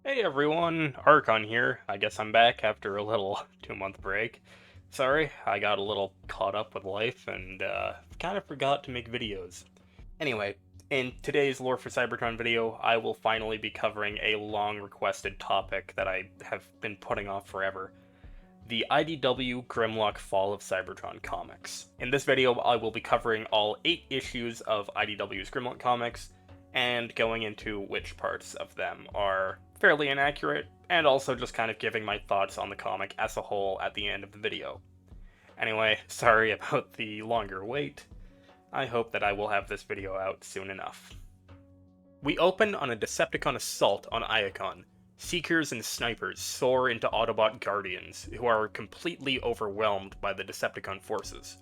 Hey everyone, Archon here. I guess I'm back after a little 2-month break. Sorry, I got a little caught up with life and kind of forgot to make videos. Anyway, in today's Lore for Cybertron video, I will finally be covering a long requested topic that I have been putting off forever. The IDW Grimlock Fall of Cybertron comics. In this video, I will be covering all 8 issues of IDW's Grimlock comics, and going into which parts of them are fairly inaccurate, and also just kind of giving my thoughts on the comic as a whole at the end of the video. Anyway, sorry about the longer wait. I hope that I will have this video out soon enough. We open on a Decepticon assault on Iacon. Seekers and snipers soar into Autobot guardians, who are completely overwhelmed by the Decepticon forces.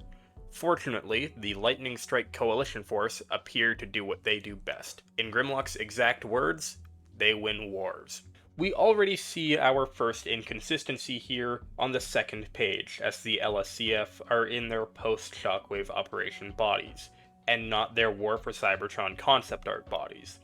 Fortunately, the Lightning Strike Coalition force appear to do what they do best. In Grimlock's exact words, they win wars. We already see our first inconsistency here on the second page, as the LSCF are in their post-Shockwave operation bodies, and not their War for Cybertron concept art bodies.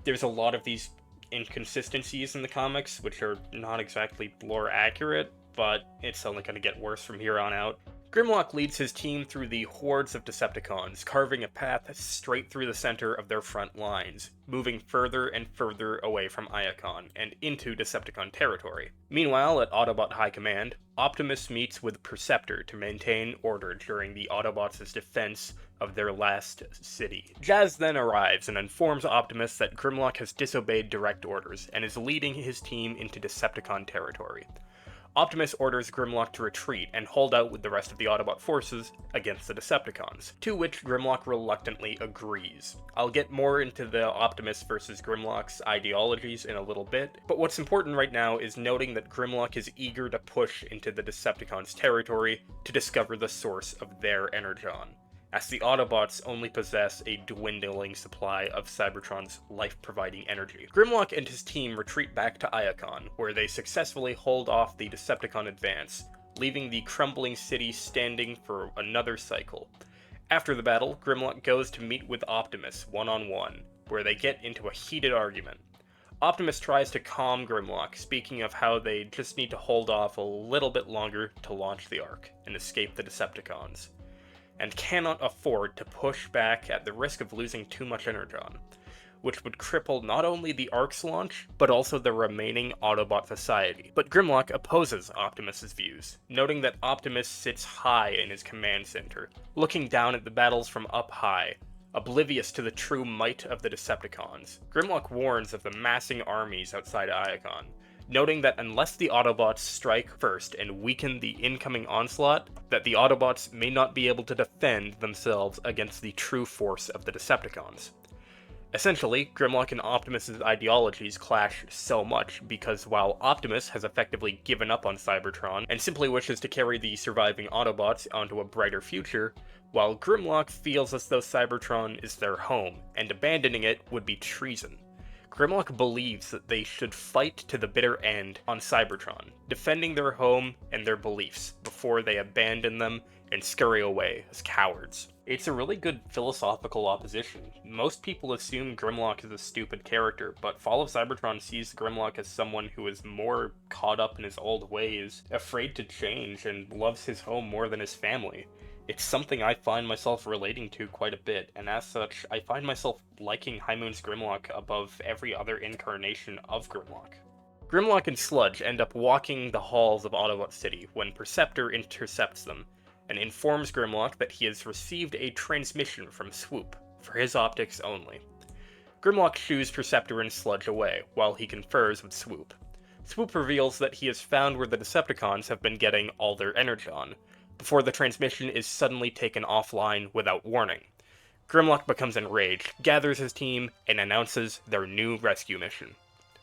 There's a lot of these inconsistencies in the comics, which are not exactly lore accurate, but it's only going to get worse from here on out. Grimlock leads his team through the hordes of Decepticons, carving a path straight through the center of their front lines, moving further and further away from Iacon and into Decepticon territory. Meanwhile, at Autobot High Command, Optimus meets with Perceptor to maintain order during the Autobots' defense of their last city. Jazz then arrives and informs Optimus that Grimlock has disobeyed direct orders and is leading his team into Decepticon territory. Optimus orders Grimlock to retreat and hold out with the rest of the Autobot forces against the Decepticons, to which Grimlock reluctantly agrees. I'll get more into the Optimus versus Grimlock's ideologies in a little bit, but what's important right now is noting that Grimlock is eager to push into the Decepticons' territory to discover the source of their Energon, as the Autobots only possess a dwindling supply of Cybertron's life-providing energy. Grimlock and his team retreat back to Iacon, where they successfully hold off the Decepticon advance, leaving the crumbling city standing for another cycle. After the battle, Grimlock goes to meet with Optimus one-on-one, where they get into a heated argument. Optimus tries to calm Grimlock, speaking of how they just need to hold off a little bit longer to launch the Ark and escape the Decepticons, and cannot afford to push back at the risk of losing too much Energon, which would cripple not only the Ark's launch, but also the remaining Autobot society. But Grimlock opposes Optimus's views, noting that Optimus sits high in his command center, looking down at the battles from up high, oblivious to the true might of the Decepticons. Grimlock warns of the massing armies outside Iacon, noting that unless the Autobots strike first and weaken the incoming onslaught, that the Autobots may not be able to defend themselves against the true force of the Decepticons. Essentially, Grimlock and Optimus' ideologies clash so much because while Optimus has effectively given up on Cybertron and simply wishes to carry the surviving Autobots onto a brighter future, while Grimlock feels as though Cybertron is their home, and abandoning it would be treason. Grimlock believes that they should fight to the bitter end on Cybertron, defending their home and their beliefs before they abandon them and scurry away as cowards. It's a really good philosophical opposition. Most people assume Grimlock is a stupid character, but Fall of Cybertron sees Grimlock as someone who is more caught up in his old ways, afraid to change, and loves his home more than his family. It's something I find myself relating to quite a bit, and as such, I find myself liking High Moon's Grimlock above every other incarnation of Grimlock. Grimlock and Sludge end up walking the halls of Autobot City when Perceptor intercepts them, and informs Grimlock that he has received a transmission from Swoop, for his optics only. Grimlock shoos Perceptor and Sludge away, while he confers with Swoop. Swoop reveals that he has found where the Decepticons have been getting all their Energon, before the transmission is suddenly taken offline without warning. Grimlock becomes enraged, gathers his team, and announces their new rescue mission.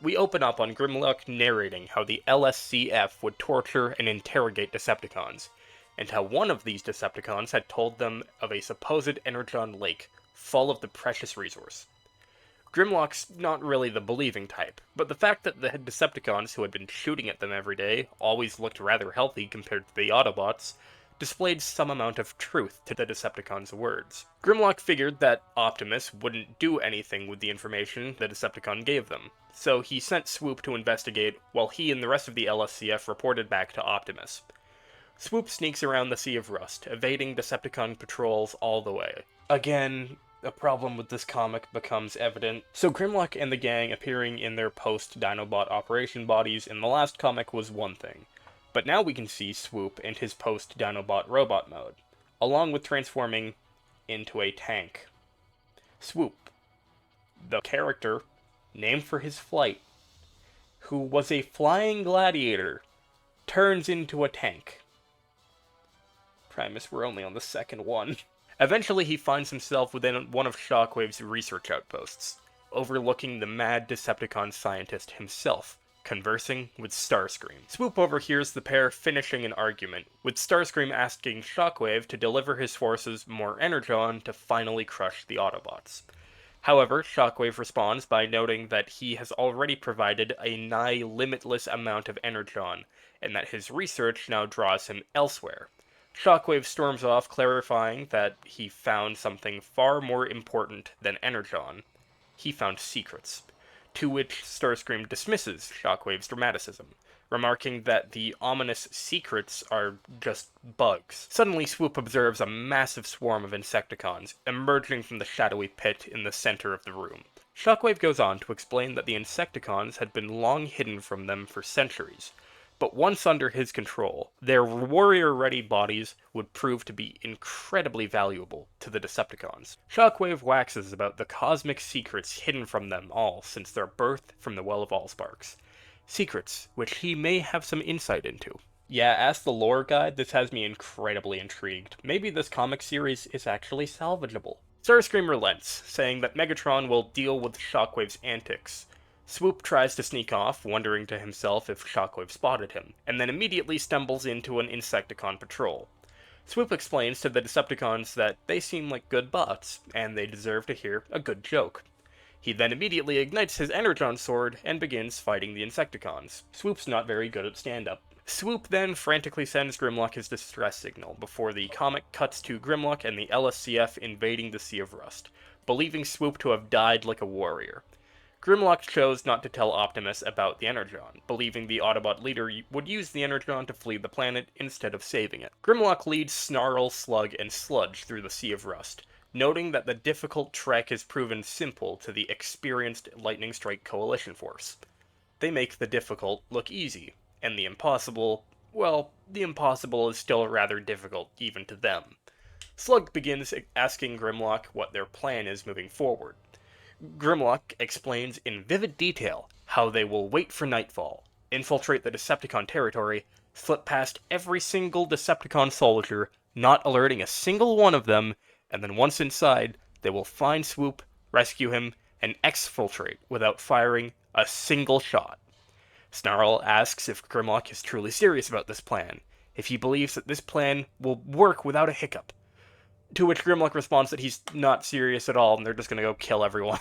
We open up on Grimlock narrating how the LSCF would torture and interrogate Decepticons, and how one of these Decepticons had told them of a supposed Energon lake full of the precious resource. Grimlock's not really the believing type, but the fact that the Decepticons who had been shooting at them every day always looked rather healthy compared to the Autobots displayed some amount of truth to the Decepticons' words. Grimlock figured that Optimus wouldn't do anything with the information the Decepticon gave them, so he sent Swoop to investigate while he and the rest of the LSCF reported back to Optimus. Swoop sneaks around the Sea of Rust, evading Decepticon patrols all the way. Again, a problem with this comic becomes evident. So Grimlock and the gang appearing in their post-Dinobot operation bodies in the last comic was one thing. But now we can see Swoop in his post-Dinobot robot mode, along with transforming into a tank. Swoop, the character named for his flight, who was a flying gladiator, turns into a tank. Primus, we're only on the second one. Eventually he finds himself within one of Shockwave's research outposts, overlooking the mad Decepticon scientist himself, conversing with Starscream. Swoop overhears the pair finishing an argument, with Starscream asking Shockwave to deliver his forces more Energon to finally crush the Autobots. However, Shockwave responds by noting that he has already provided a nigh limitless amount of Energon, and that his research now draws him elsewhere. Shockwave storms off, clarifying that he found something far more important than Energon. He found secrets, to which Starscream dismisses Shockwave's dramaticism, remarking that the ominous secrets are just bugs. Suddenly, Swoop observes a massive swarm of Insecticons emerging from the shadowy pit in the center of the room. Shockwave goes on to explain that the Insecticons had been long hidden from them for centuries, but once under his control, their warrior-ready bodies would prove to be incredibly valuable to the Decepticons. Shockwave waxes about the cosmic secrets hidden from them all since their birth from the Well of Allsparks. Secrets which he may have some insight into. Yeah, as the lore guide, this has me incredibly intrigued. Maybe this comic series is actually salvageable. Starscream relents, saying that Megatron will deal with Shockwave's antics. Swoop tries to sneak off, wondering to himself if Shockwave spotted him, and then immediately stumbles into an Insecticon patrol. Swoop explains to the Decepticons that they seem like good bots, and they deserve to hear a good joke. He then immediately ignites his Energon sword and begins fighting the Insecticons. Swoop's not very good at stand-up. Swoop then frantically sends Grimlock his distress signal before the comic cuts to Grimlock and the LSCF invading the Sea of Rust, believing Swoop to have died like a warrior. Grimlock chose not to tell Optimus about the Energon, believing the Autobot leader would use the Energon to flee the planet instead of saving it. Grimlock leads Snarl, Slug, and Sludge through the Sea of Rust, noting that the difficult trek is proven simple to the experienced Lightning Strike Coalition force. They make the difficult look easy, and the impossible, well, the impossible is still rather difficult even to them. Slug begins asking Grimlock what their plan is moving forward. Grimlock explains in vivid detail how they will wait for nightfall, infiltrate the Decepticon territory, slip past every single Decepticon soldier, not alerting a single one of them, and then once inside, they will find Swoop, rescue him, and exfiltrate without firing a single shot. Snarl asks if Grimlock is truly serious about this plan, if he believes that this plan will work without a hiccup. To which Grimlock responds that he's not serious at all and they're just gonna go kill everyone.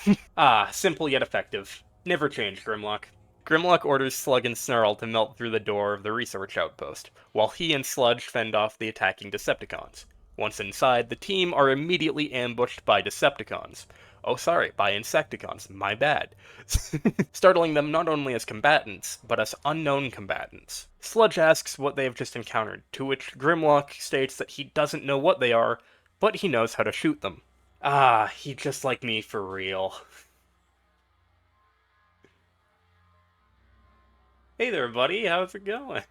Simple yet effective. Never change, Grimlock. Grimlock orders Slug and Snarl to melt through the door of the research outpost, while he and Sludge fend off the attacking Decepticons. Once inside, the team are immediately ambushed by Decepticons. By Insecticons, my bad. Startling them not only as combatants, but as unknown combatants. Sludge asks what they have just encountered, to which Grimlock states that he doesn't know what they are, but he knows how to shoot them. He just like me for real. Hey there, buddy, how's it going?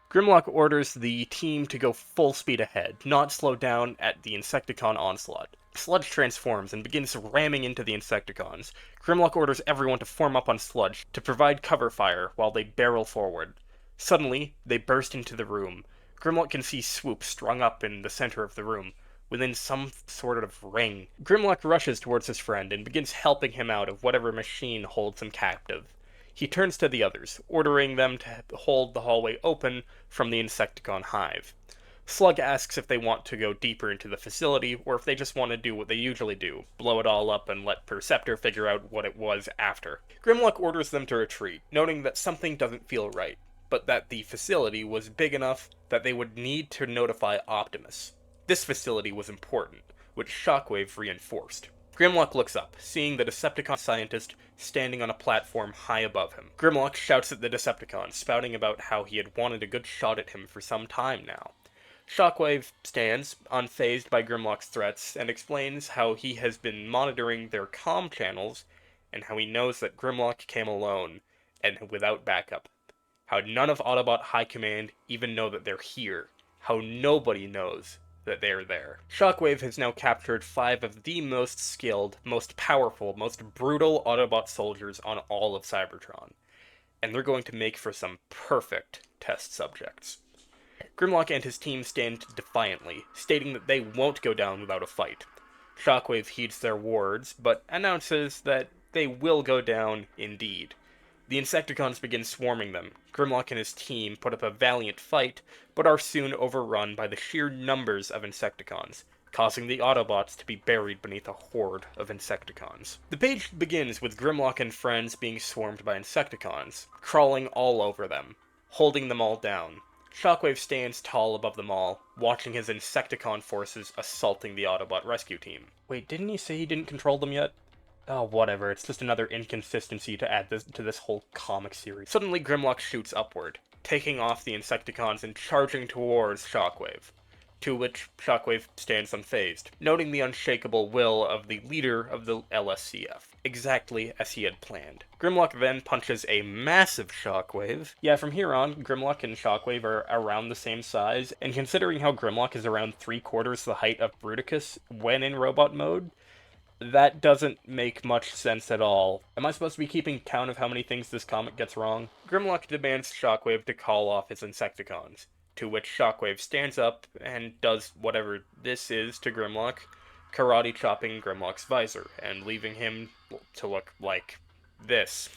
Grimlock orders the team to go full speed ahead, not slow down at the Insecticon onslaught. Sludge transforms and begins ramming into the Insecticons. Grimlock orders everyone to form up on Sludge to provide cover fire while they barrel forward. Suddenly, they burst into the room. Grimlock can see Swoop strung up in the center of the room, within some sort of ring. Grimlock rushes towards his friend and begins helping him out of whatever machine holds him captive. He turns to the others, ordering them to hold the hallway open from the Insecticon hive. Slug asks if they want to go deeper into the facility, or if they just want to do what they usually do, blow it all up and let Perceptor figure out what it was after. Grimlock orders them to retreat, noting that something doesn't feel right. but that the facility was big enough that they would need to notify Optimus. This facility was important, which Shockwave reinforced. Grimlock looks up, seeing the Decepticon scientist standing on a platform high above him. Grimlock shouts at the Decepticon, spouting about how he had wanted a good shot at him for some time now. Shockwave stands, unfazed by Grimlock's threats, and explains how he has been monitoring their comm channels, and how he knows that Grimlock came alone, and without backup. How none of Autobot High Command even know that they're here. How nobody knows that they're there. Shockwave has now captured 5 of the most skilled, most powerful, most brutal Autobot soldiers on all of Cybertron. And they're going to make for some perfect test subjects. Grimlock and his team stand defiantly, stating that they won't go down without a fight. Shockwave heeds their words, but announces that they will go down indeed. The Insecticons begin swarming them. Grimlock and his team put up a valiant fight, but are soon overrun by the sheer numbers of Insecticons, causing the Autobots to be buried beneath a horde of Insecticons. The page begins with Grimlock and friends being swarmed by Insecticons, crawling all over them, holding them all down. Shockwave stands tall above them all, watching his Insecticon forces assaulting the Autobot rescue team. Wait, didn't he say he didn't control them yet? Oh, whatever, it's just another inconsistency to add to this whole comic series. Suddenly, Grimlock shoots upward, taking off the Insecticons and charging towards Shockwave, to which Shockwave stands unfazed, noting the unshakable will of the leader of the LSCF, exactly as he had planned. Grimlock then punches a massive Shockwave. Yeah, from here on, Grimlock and Shockwave are around the same size, and considering how Grimlock is around 3/4 the height of Bruticus when in robot mode, that doesn't make much sense at all. Am I supposed to be keeping count of how many things this comic gets wrong? Grimlock demands Shockwave to call off his Insecticons, to which Shockwave stands up and does whatever this is to Grimlock, karate chopping Grimlock's visor, and leaving him to look like this.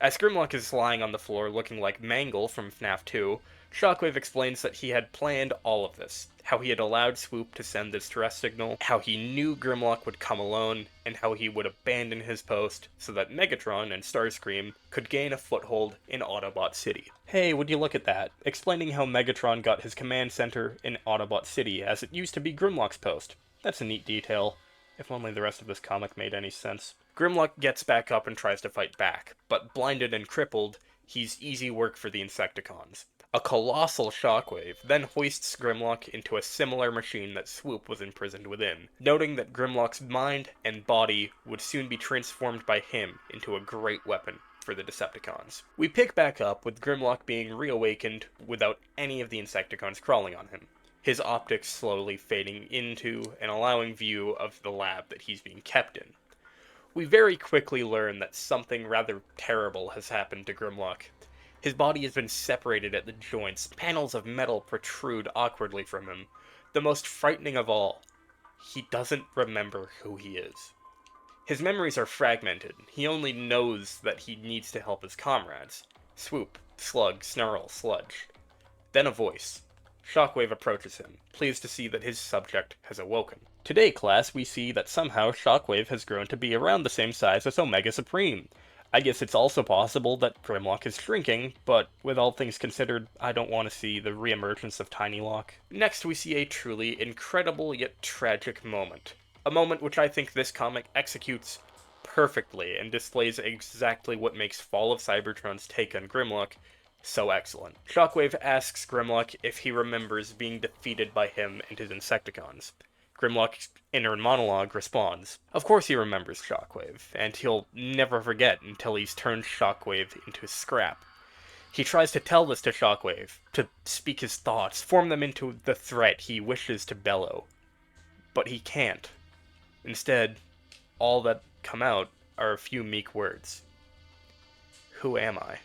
As Grimlock is lying on the floor looking like Mangle from FNAF 2, Shockwave explains that he had planned all of this, how he had allowed Swoop to send the distress signal, how he knew Grimlock would come alone, and how he would abandon his post so that Megatron and Starscream could gain a foothold in Autobot City. Hey, would you look at that? Explaining how Megatron got his command center in Autobot City, as it used to be Grimlock's post. That's a neat detail. If only the rest of this comic made any sense. Grimlock gets back up and tries to fight back, but blinded and crippled, he's easy work for the Insecticons. A colossal Shockwave then hoists Grimlock into a similar machine that Swoop was imprisoned within, noting that Grimlock's mind and body would soon be transformed by him into a great weapon for the Decepticons. We pick back up with Grimlock being reawakened without any of the Insecticons crawling on him, his optics slowly fading into and allowing view of the lab that he's being kept in. We very quickly learn that something rather terrible has happened to Grimlock. His body has been separated at the joints, panels of metal protrude awkwardly from him. The most frightening of all, he doesn't remember who he is. His memories are fragmented. He only knows that he needs to help his comrades. Swoop, Slug, Snarl, Sludge. Then a voice. Shockwave approaches him, pleased to see that his subject has awoken. Today, class, we see that somehow Shockwave has grown to be around the same size as Omega Supreme. I guess it's also possible that Grimlock is shrinking, but with all things considered, I don't want to see the reemergence of Tiny Lock. Next, we see a truly incredible yet tragic moment. A moment which I think this comic executes perfectly and displays exactly what makes Fall of Cybertron's take on Grimlock so excellent. Shockwave asks Grimlock if he remembers being defeated by him and his Insecticons. Grimlock's inner monologue responds. Of course he remembers Shockwave, and he'll never forget until he's turned Shockwave into scrap. He tries to tell this to Shockwave, to speak his thoughts, form them into the threat he wishes to bellow. But he can't. Instead, all that come out are a few meek words. Who am I?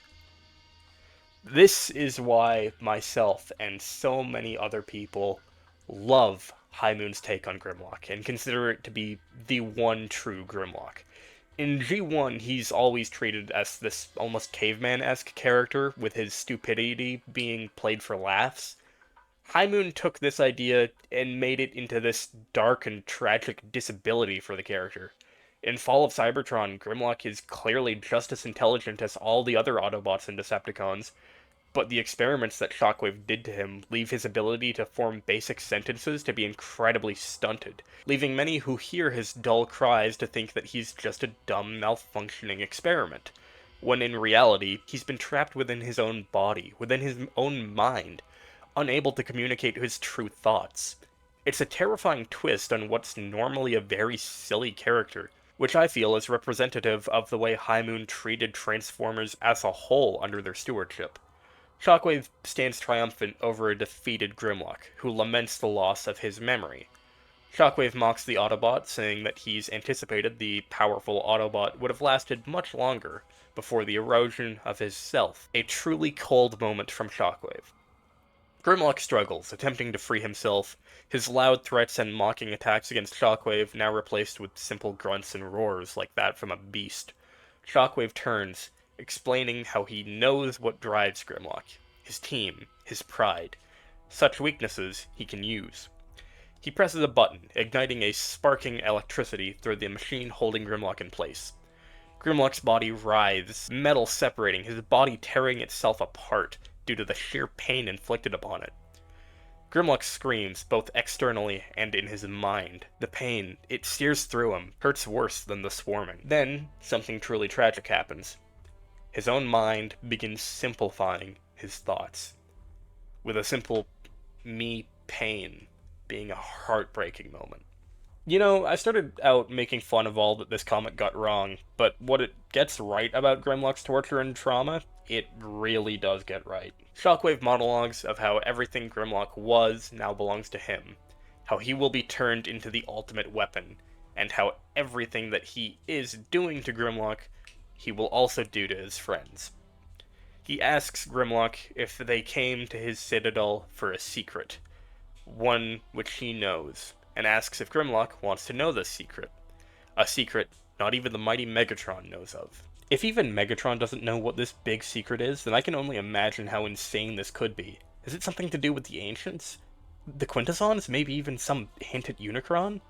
This is why myself and so many other people love High Moon's take on Grimlock, and consider it to be the one true Grimlock. In G1, he's always treated as this almost caveman-esque character, with his stupidity being played for laughs. High Moon took this idea and made it into this dark and tragic disability for the character. In Fall of Cybertron, Grimlock is clearly just as intelligent as all the other Autobots and Decepticons, but the experiments that Shockwave did to him leave his ability to form basic sentences to be incredibly stunted, leaving many who hear his dull cries to think that he's just a dumb, malfunctioning experiment, when in reality, he's been trapped within his own body, within his own mind, unable to communicate his true thoughts. It's a terrifying twist on what's normally a very silly character, which I feel is representative of the way High Moon treated Transformers as a whole under their stewardship. Shockwave stands triumphant over a defeated Grimlock, who laments the loss of his memory. Shockwave mocks the Autobot, saying that he's anticipated the powerful Autobot would have lasted much longer before the erosion of his self. A truly cold moment from Shockwave. Grimlock struggles, attempting to free himself, his loud threats and mocking attacks against Shockwave now replaced with simple grunts and roars like that from a beast. Shockwave turns, explaining how he knows what drives Grimlock, his team, his pride. Such weaknesses he can use. He presses a button, igniting a sparking electricity through the machine holding Grimlock in place. Grimlock's body writhes, metal separating, his body tearing itself apart due to the sheer pain inflicted upon it. Grimlock screams, both externally and in his mind. The pain, it sears through him, hurts worse than the swarming. Then, something truly tragic happens. His own mind begins simplifying his thoughts, with a simple me pain being a heartbreaking moment. You know, I started out making fun of all that this comic got wrong, but what it gets right about Grimlock's torture and trauma, it really does get right. Shockwave monologues of how everything Grimlock was now belongs to him, how he will be turned into the ultimate weapon, and how everything that he is doing to Grimlock, he will also do to his friends. He asks Grimlock if they came to his citadel for a secret, one which he knows, and asks if Grimlock wants to know this secret. A secret not even the mighty Megatron knows of. If even Megatron doesn't know what this big secret is, then I can only imagine how insane this could be. Is it something to do with the Ancients? The Quintessons? Maybe even some hint at Unicron?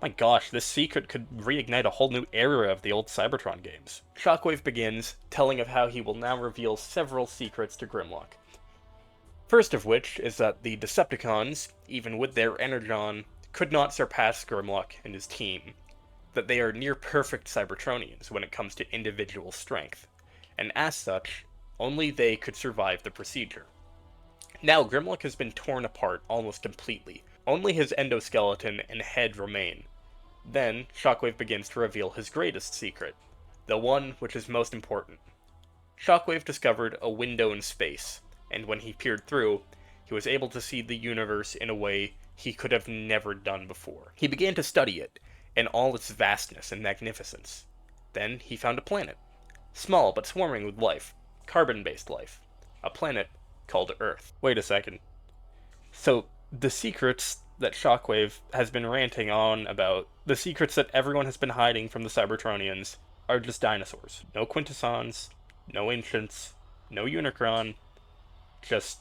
My gosh, this secret could reignite a whole new era of the old Cybertron games. Shockwave begins, telling of how he will now reveal several secrets to Grimlock. First of which is that the Decepticons, even with their Energon, could not surpass Grimlock and his team, that they are near-perfect Cybertronians when it comes to individual strength, and as such, only they could survive the procedure. Now Grimlock has been torn apart almost completely, only his endoskeleton and head remain. Then, Shockwave begins to reveal his greatest secret, the one which is most important. Shockwave discovered a window in space, and when he peered through, he was able to see the universe in a way he could have never done before. He began to study it, in all its vastness and magnificence. Then he found a planet, small but swarming with life, carbon-based life, a planet called Earth. Wait a second. So, the secrets that Shockwave has been ranting on about, the secrets that everyone has been hiding from the Cybertronians, are just dinosaurs. No Quintessons, no Ancients, no Unicron, just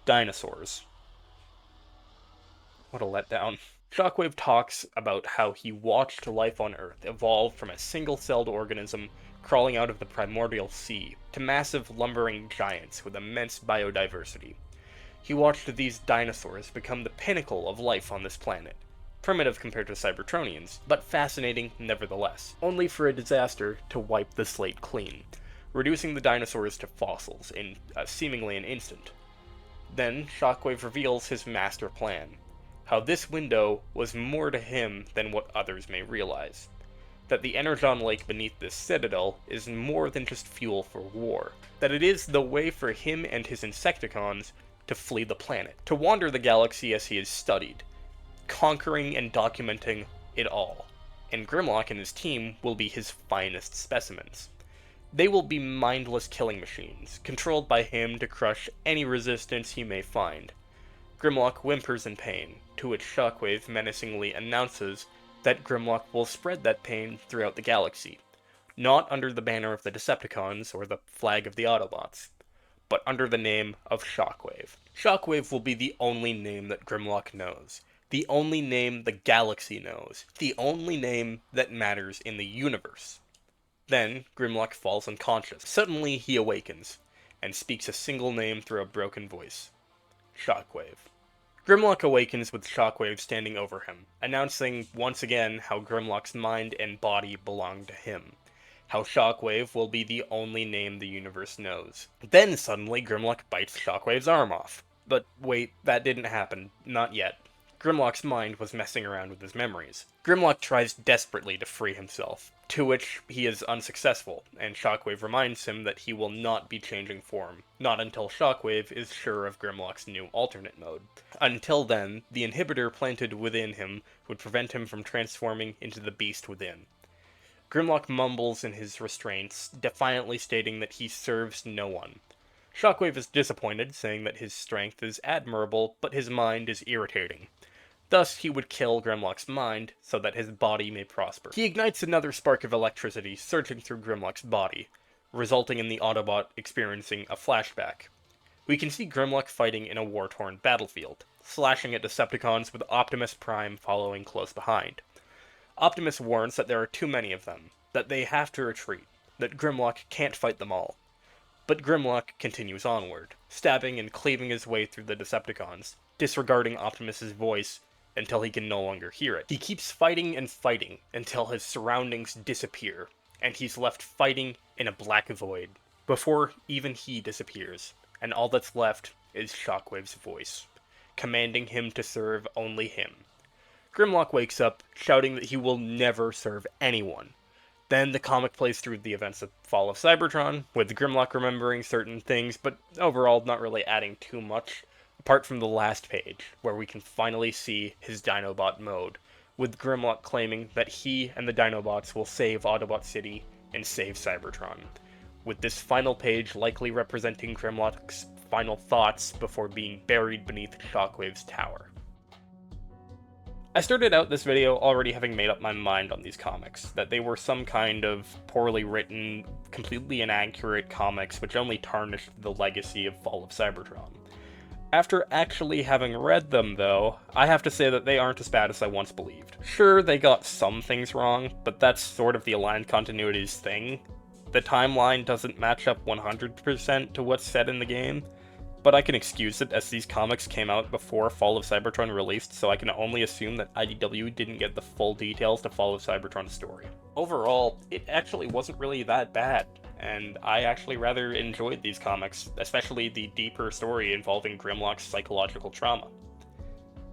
dinosaurs. What a letdown. Shockwave talks about how he watched life on Earth evolve from a single-celled organism crawling out of the primordial sea to massive lumbering giants with immense biodiversity. He watched these dinosaurs become the pinnacle of life on this planet, primitive compared to Cybertronians, but fascinating nevertheless, only for a disaster to wipe the slate clean, reducing the dinosaurs to fossils in seemingly an instant. Then, Shockwave reveals his master plan, how this window was more to him than what others may realize. That the Energon lake beneath this citadel is more than just fuel for war. That it is the way for him and his Insecticons to flee the planet, to wander the galaxy as he has studied, conquering and documenting it all. And Grimlock and his team will be his finest specimens. They will be mindless killing machines, controlled by him to crush any resistance he may find. Grimlock whimpers in pain, to which Shockwave menacingly announces that Grimlock will spread that pain throughout the galaxy, not under the banner of the Decepticons or the flag of the Autobots, but under the name of Shockwave. Shockwave will be the only name that Grimlock knows, the only name the galaxy knows, the only name that matters in the universe. Then, Grimlock falls unconscious. Suddenly, he awakens, and speaks a single name through a broken voice. Shockwave. Grimlock awakens with Shockwave standing over him, announcing once again how Grimlock's mind and body belong to him. How Shockwave will be the only name the universe knows. Then suddenly Grimlock bites Shockwave's arm off. But wait, that didn't happen. Not yet. Grimlock's mind was messing around with his memories. Grimlock tries desperately to free himself, to which he is unsuccessful, and Shockwave reminds him that he will not be changing form, not until Shockwave is sure of Grimlock's new alternate mode. Until then, the inhibitor planted within him would prevent him from transforming into the beast within. Grimlock mumbles in his restraints, defiantly stating that he serves no one. Shockwave is disappointed, saying that his strength is admirable, but his mind is irritating. Thus, he would kill Grimlock's mind, so that his body may prosper. He ignites another spark of electricity surging through Grimlock's body, resulting in the Autobot experiencing a flashback. We can see Grimlock fighting in a war-torn battlefield, slashing at Decepticons with Optimus Prime following close behind. Optimus warns that there are too many of them, that they have to retreat, that Grimlock can't fight them all. But Grimlock continues onward, stabbing and cleaving his way through the Decepticons, disregarding Optimus's voice until he can no longer hear it. He keeps fighting and fighting until his surroundings disappear, and he's left fighting in a black void, before even he disappears, and all that's left is Shockwave's voice, commanding him to serve only him. Grimlock wakes up, shouting that he will never serve anyone. Then the comic plays through the events of Fall of Cybertron, with Grimlock remembering certain things, but overall not really adding too much, apart from the last page, where we can finally see his Dinobot mode, with Grimlock claiming that he and the Dinobots will save Autobot City and save Cybertron, with this final page likely representing Grimlock's final thoughts before being buried beneath Shockwave's tower. I started out this video already having made up my mind on these comics, that they were some kind of poorly written, completely inaccurate comics which only tarnished the legacy of Fall of Cybertron. After actually having read them, though, I have to say that they aren't as bad as I once believed. Sure, they got some things wrong, but that's sort of the aligned continuity's thing. The timeline doesn't match up 100% to what's said in the game, but I can excuse it as these comics came out before Fall of Cybertron released, so I can only assume that IDW didn't get the full details to Fall of Cybertron's story. Overall, it actually wasn't really that bad, and I actually rather enjoyed these comics, especially the deeper story involving Grimlock's psychological trauma.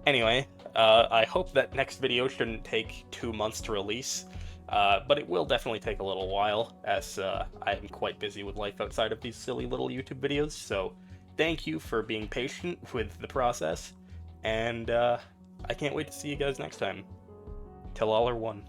Anyway, I hope that next video shouldn't take 2 months to release, but it will definitely take a little while, as I am quite busy with life outside of these silly little YouTube videos, so thank you for being patient with the process, and I can't wait to see you guys next time. Till all are one.